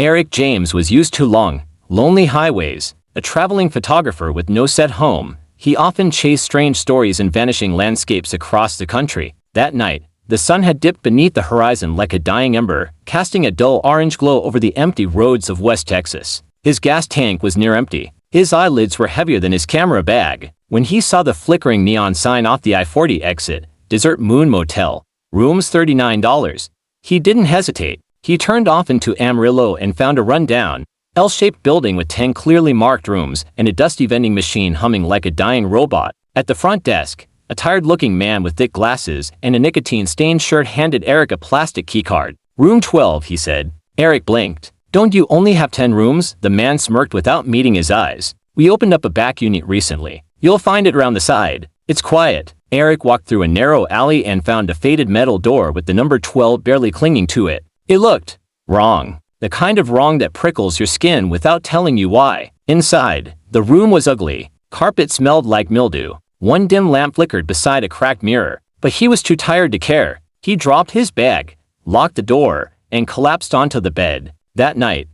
Eric James was used to long, lonely highways. A traveling photographer with no set home, he often chased strange stories and vanishing landscapes across the country. That night, the sun had dipped beneath the horizon like a dying ember, casting a dull orange glow over the empty roads of West Texas. His gas tank was near empty. His eyelids were heavier than his camera bag. When he saw the flickering neon sign off the I-40 exit, Desert Moon Motel, rooms $39, he didn't hesitate. He turned off into Amarillo and found a rundown, L-shaped building with 10 clearly marked rooms and a dusty vending machine humming like a dying robot. At the front desk, a tired-looking man with thick glasses and a nicotine-stained shirt handed Eric a plastic keycard. "Room 12, he said. Eric blinked. "Don't you only have 10 rooms?" The man smirked without meeting his eyes. "We opened up a back unit recently. You'll find it around the side. It's quiet." Eric walked through a narrow alley and found a faded metal door with the number 12 barely clinging to it. It looked wrong. The kind of wrong that prickles your skin without telling you why. Inside, the room was ugly. Carpet smelled like mildew. One dim lamp flickered beside a cracked mirror, but he was too tired to care. He dropped his bag, locked the door, and collapsed onto the bed. That night,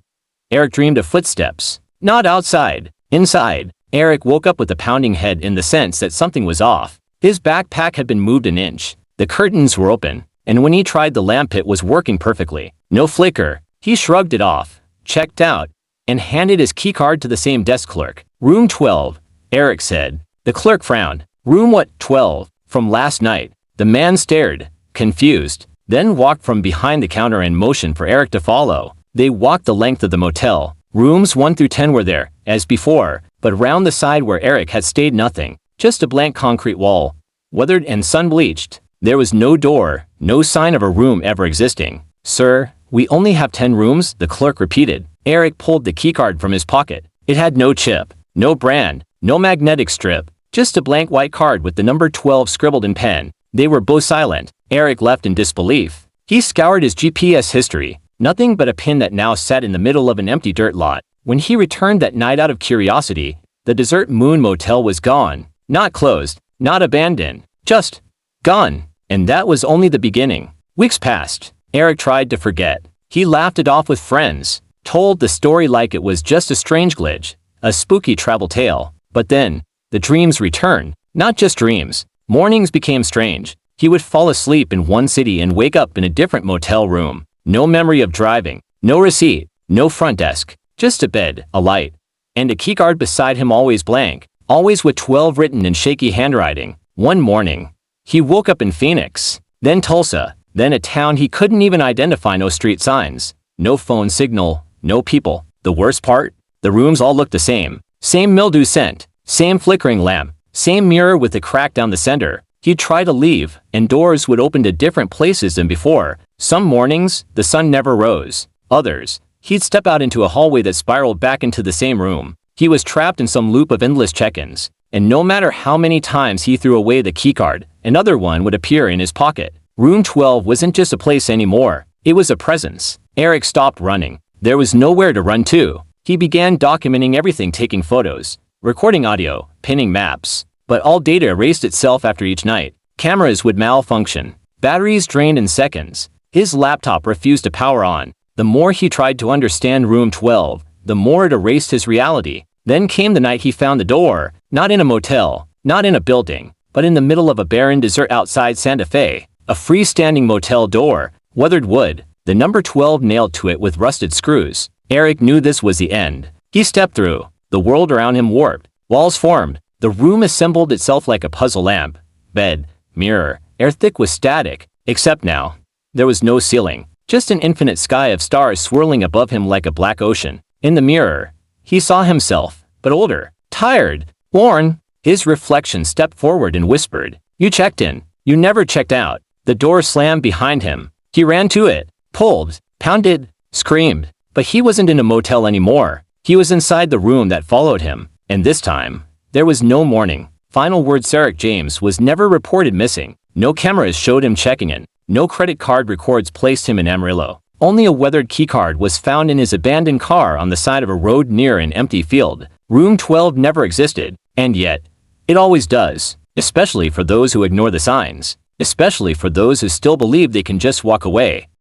Eric dreamed of footsteps. Not outside, inside. Eric woke up with a pounding head in the sense that something was off. His backpack had been moved an inch. The curtains were open, and when he tried the lamp it was working perfectly. No flicker. He shrugged it off, checked out, and handed his keycard to the same desk clerk. "Room 12, Eric said. The clerk frowned. "Room what, 12? From last night?" The man stared, confused, then walked from behind the counter and motioned for Eric to follow. They walked the length of the motel. Rooms 1 through 10 were there, as before, but round the side where Eric had stayed nothing. Just a blank concrete wall, weathered and sun-bleached. There was no door, no sign of a room ever existing. "Sir, we only have 10 rooms," the clerk repeated. Eric pulled the keycard from his pocket. It had no chip, no brand, no magnetic strip, just a blank white card with the number 12 scribbled in pen. They were both silent. Eric left in disbelief. He scoured his GPS history. Nothing but a pin that now sat in the middle of an empty dirt lot. When he returned that night out of curiosity, the Desert Moon Motel was gone. Not closed, not abandoned, just gone. And that was only the beginning. Weeks passed. Eric tried to forget. He laughed it off with friends, told the story like it was just a strange glitch, a spooky travel tale. But then, the dreams returned. Not just dreams. Mornings became strange. He would fall asleep in one city and wake up in a different motel room. No memory of driving, no receipt, no front desk, just a bed, a light, and a keycard beside him always blank, always with 12 written in shaky handwriting. One morning, he woke up in Phoenix, then Tulsa, then a town he couldn't even identify. No street signs, no phone signal, no people. The worst part? The rooms all looked the same. Same mildew scent, same flickering lamp, same mirror with a crack down the center. He'd try to leave, and doors would open to different places than before. Some mornings, the sun never rose. Others, he'd step out into a hallway that spiraled back into the same room. He was trapped in some loop of endless check-ins, and no matter how many times he threw away the keycard, another one would appear in his pocket. Room 12 wasn't just a place anymore. It was a presence. Eric stopped running. There was nowhere to run to. He began documenting everything, taking photos, recording audio, pinning maps. But all data erased itself after each night. Cameras would malfunction. Batteries drained in seconds. His laptop refused to power on. The more he tried to understand Room 12, the more it erased his reality. Then came the night he found the door, not in a motel, not in a building, but in the middle of a barren desert outside Santa Fe. A freestanding motel door, weathered wood, the number 12 nailed to it with rusted screws. Eric knew this was the end. He stepped through. The world around him warped. Walls formed. The room assembled itself like a puzzle lamp. Bed, mirror, air thick with static. Except now, there was no ceiling. Just an infinite sky of stars swirling above him like a black ocean. In the mirror, he saw himself, but older, tired, worn. His reflection stepped forward and whispered, "You checked in. You never checked out." The door slammed behind him. He ran to it, pulled, pounded, screamed. But he wasn't in a motel anymore. He was inside the room that followed him. And this time, there was no morning. Final words: Eric James was never reported missing. No cameras showed him checking in. No credit card records placed him in Amarillo. Only a weathered keycard was found in his abandoned car on the side of a road near an empty field. Room 12 never existed. And yet, it always does. Especially for those who ignore the signs. Especially for those who still believe they can just walk away.